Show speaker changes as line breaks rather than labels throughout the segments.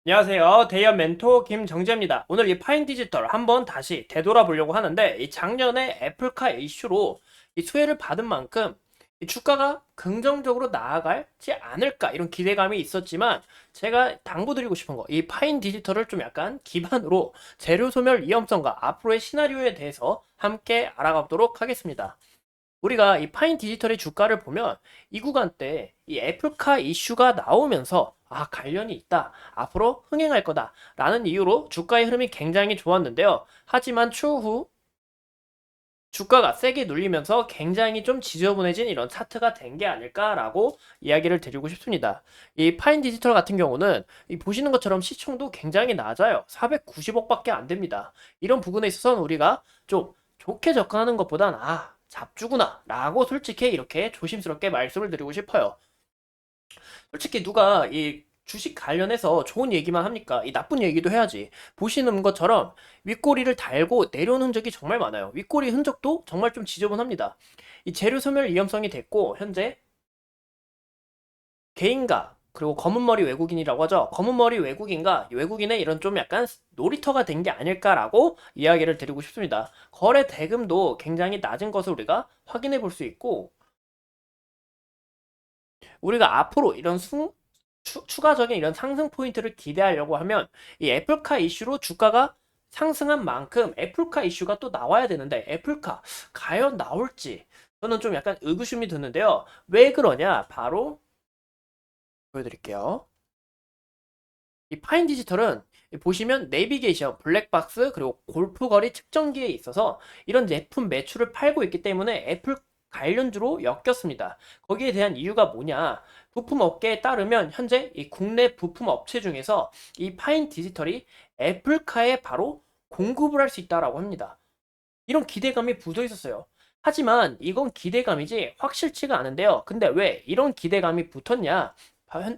안녕하세요. 대연 멘토 김정재입니다. 오늘 이 파인 디지털 한번 다시 되돌아보려고 하는데, 이 작년에 애플카 이슈로 이 수혜를 받은 만큼 이 주가가 긍정적으로 나아갈지 않을까 이런 기대감이 있었지만, 제가 당부드리고 싶은 거, 이 파인 디지털을 좀 약간 기반으로 재료 소멸 위험성과 앞으로의 시나리오에 대해서 함께 알아가도록 하겠습니다. 우리가 이 파인 디지털의 주가를 보면 이 구간 때 이 애플카 이슈가 나오면서 관련이 있다. 앞으로 흥행할 거다. 라는 이유로 주가의 흐름이 굉장히 좋았는데요. 하지만 추후 주가가 세게 눌리면서 굉장히 좀 지저분해진 이런 차트가 된 게 아닐까라고 이야기를 드리고 싶습니다. 이 파인 디지털 같은 경우는 이 보시는 것처럼 시총도 굉장히 낮아요. 490억밖에 안 됩니다. 이런 부분에 있어서는 우리가 좀 좋게 접근하는 것보단 잡주구나 라고 솔직히 이렇게 조심스럽게 말씀을 드리고 싶어요. 솔직히 누가 이 주식 관련해서 좋은 얘기만 합니까? 이 나쁜 얘기도 해야지. 보시는 것처럼 윗꼬리를 달고 내려오는 흔적이 정말 많아요. 윗꼬리 흔적도 정말 좀 지저분합니다. 이 재료 소멸 위험성이 됐고 현재 개인가 그리고 검은머리 외국인이라고 하죠. 검은머리 외국인과 이 외국인의 이런 좀 약간 놀이터가 된 게 아닐까라고 이야기를 드리고 싶습니다. 거래 대금도 굉장히 낮은 것을 우리가 확인해 볼 수 있고, 우리가 앞으로 이런 추가적인 이런 상승 포인트를 기대하려고 하면 이 애플카 이슈로 주가가 상승한 만큼 애플카 이슈가 또 나와야 되는데, 애플카 과연 나올지 저는 좀 약간 의구심이 드는데요. 왜 그러냐? 바로 보여드릴게요. 이 파인 디지털은 보시면 내비게이션, 블랙박스, 그리고 골프거리 측정기에 있어서 이런 제품 매출을 팔고 있기 때문에 애플 관련주로 엮였습니다. 거기에 대한 이유가 뭐냐? 부품 업계에 따르면 현재 이 국내 부품 업체 중에서 이 파인 디지털이 애플카에 바로 공급을 할 수 있다라고 합니다. 이런 기대감이 붙어 있었어요. 하지만 이건 기대감이지 확실치가 않은데요. 근데 왜 이런 기대감이 붙었냐?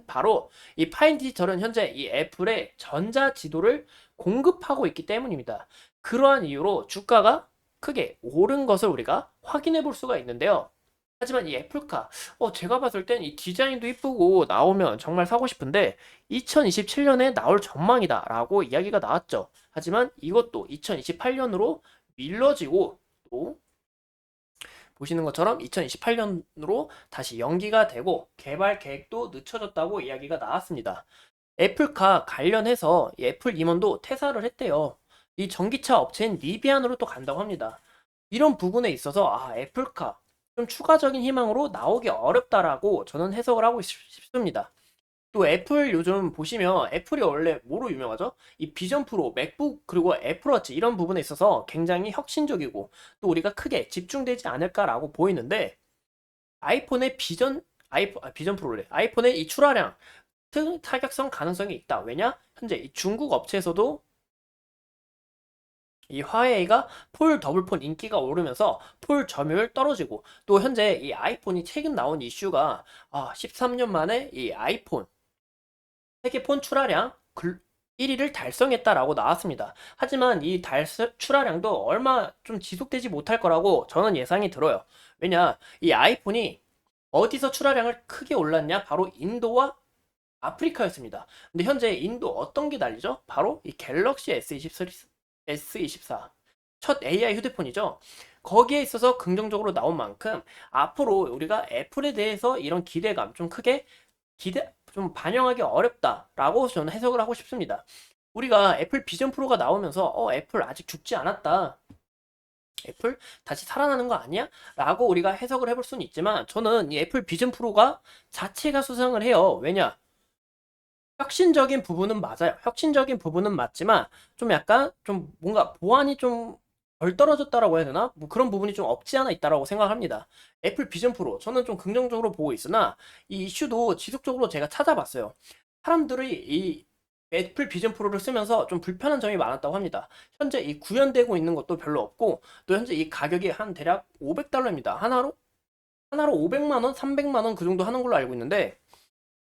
바로 이 파인 디지털은 현재 이 애플의 전자 지도를 공급하고 있기 때문입니다. 그러한 이유로 주가가 크게 오른 것을 우리가 확인해 볼 수가 있는데요. 하지만 이 애플카, 제가 봤을 땐 이 디자인도 이쁘고 나오면 정말 사고 싶은데 2027년에 나올 전망이다라고 이야기가 나왔죠. 하지만 이것도 2028년으로 밀러지고, 또 보시는 것처럼 2028년으로 다시 연기가 되고 개발 계획도 늦춰졌다고 이야기가 나왔습니다. 애플카 관련해서 이 애플 임원도 퇴사를 했대요. 이 전기차 업체인 리비안으로 또 간다고 합니다. 이런 부분에 있어서 애플카 좀 추가적인 희망으로 나오기 어렵다라고 저는 해석을 하고 싶습니다. 또 애플 요즘 보시면 애플이 원래 뭐로 유명하죠? 이 비전 프로, 맥북 그리고 애플워치 이런 부분에 있어서 굉장히 혁신적이고 또 우리가 크게 집중되지 않을까라고 보이는데, 아이폰의 비전 프로래. 아이폰의 이 출하량 타격성 가능성이 있다. 왜냐? 현재 이 중국 업체에서도 이 화웨이가 폴 더블폰 인기가 오르면서 폴 점유율 떨어지고, 또 현재 이 아이폰이 최근 나온 이슈가 13년 만에 이 아이폰 세계 폰 출하량 1위를 달성했다라고 나왔습니다. 하지만 이 출하량도 얼마 좀 지속되지 못할 거라고 저는 예상이 들어요. 왜냐, 이 아이폰이 어디서 출하량을 크게 올랐냐? 바로 인도와 아프리카였습니다. 근데 현재 인도 어떤 게 달리죠? 바로 이 갤럭시 S24. 첫 AI 휴대폰이죠. 거기에 있어서 긍정적으로 나온 만큼 앞으로 우리가 애플에 대해서 이런 기대감 좀 크게 좀 반영하기 어렵다라고 저는 해석을 하고 싶습니다. 우리가 애플 비전 프로가 나오면서 애플 아직 죽지 않았다. 애플 다시 살아나는 거 아니야? 라고 우리가 해석을 해볼 수는 있지만, 저는 이 애플 비전 프로가 자체가 수상을 해요. 왜냐? 혁신적인 부분은 맞아요. 혁신적인 부분은 맞지만 좀 약간 좀 뭔가 보안이 좀 덜 떨어졌다라고 해야 되나? 뭐 그런 부분이 좀 없지 않아 있다라고 생각합니다. 애플 비전 프로 저는 좀 긍정적으로 보고 있으나 이 이슈도 지속적으로 제가 찾아봤어요. 사람들이 이 애플 비전 프로를 쓰면서 좀 불편한 점이 많았다고 합니다. 현재 이 구현되고 있는 것도 별로 없고, 또 현재 이 가격이 한 대략 500달러입니다. 하나로 500만 원, 300만 원 그 정도 하는 걸로 알고 있는데,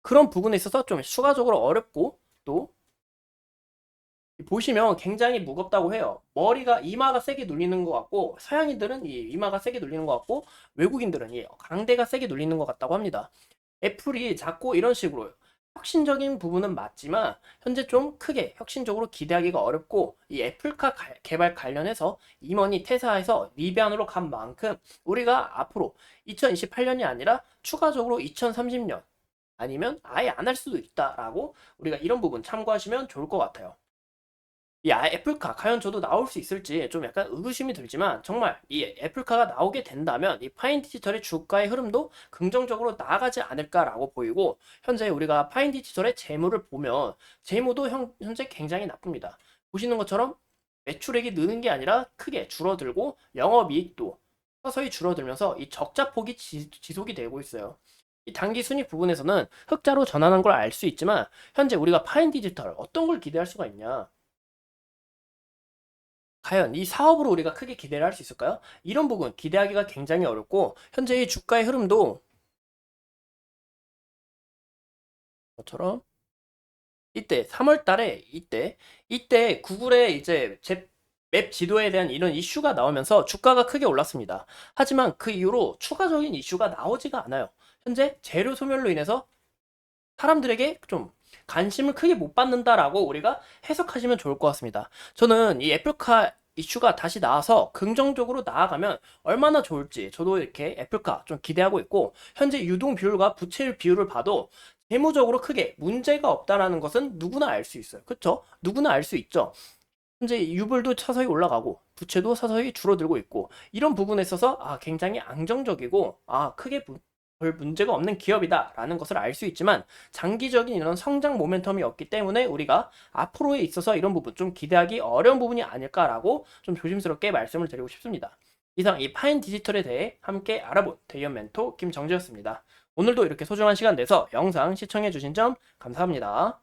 그런 부분에 있어서 좀 추가적으로 어렵고, 또 보시면 굉장히 무겁다고 해요. 머리가 이마가 세게 눌리는 것 같고, 서양인들은 이 이마가 세게 눌리는 것 같고, 외국인들은 이 강대가 세게 눌리는 것 같다고 합니다. 애플이 자꾸 이런 식으로 혁신적인 부분은 맞지만 현재 좀 크게 혁신적으로 기대하기가 어렵고 이 애플카 개발 관련해서 임원이 퇴사해서 리비안으로 간 만큼 우리가 앞으로 2028년이 아니라 추가적으로 2030년 아니면 아예 안 할 수도 있다라고 우리가 이런 부분 참고하시면 좋을 것 같아요. 이 애플카 과연 저도 나올 수 있을지 좀 약간 의구심이 들지만 정말 이 애플카가 나오게 된다면 이 파인 디지털의 주가의 흐름도 긍정적으로 나아가지 않을까라고 보이고 현재 우리가 파인 디지털의 재무를 보면 재무도 현재 굉장히 나쁩니다. 보시는 것처럼 매출액이 느는 게 아니라 크게 줄어들고 영업이익도 서서히 줄어들면서 이 적자 폭이 지속이 되고 있어요. 이 단기 순익 부분에서는 흑자로 전환한 걸 알 수 있지만 현재 우리가 파인 디지털 어떤 걸 기대할 수가 있냐? 과연 이 사업으로 우리가 크게 기대를 할 수 있을까요? 이런 부분 기대하기가 굉장히 어렵고 현재의 주가의 흐름도 저처럼 이때 3월 달에 이때 구글의 이제 맵 지도에 대한 이런 이슈가 나오면서 주가가 크게 올랐습니다. 하지만 그 이후로 추가적인 이슈가 나오지가 않아요. 현재 재료 소멸로 인해서 사람들에게 좀 관심을 크게 못 받는다라고 우리가 해석하시면 좋을 것 같습니다. 저는 이 애플카 이슈가 다시 나와서 긍정적으로 나아가면 얼마나 좋을지 저도 이렇게 애플카 좀 기대하고 있고 현재 유동 비율과 부채율 비율을 봐도 재무적으로 크게 문제가 없다라는 것은 누구나 알 수 있어요. 그렇죠? 누구나 알 수 있죠. 현재 유불도 서서히 올라가고 부채도 서서히 줄어들고 있고 이런 부분에 있어서 굉장히 안정적이고 크게 별 문제가 없는 기업이다라는 것을 알 수 있지만 장기적인 이런 성장 모멘텀이 없기 때문에 우리가 앞으로에 있어서 이런 부분 좀 기대하기 어려운 부분이 아닐까라고 좀 조심스럽게 말씀을 드리고 싶습니다. 이상 이 파인 디지털에 대해 함께 알아본 대연 멘토 김정재였습니다. 오늘도 이렇게 소중한 시간 내서 영상 시청해주신 점 감사합니다.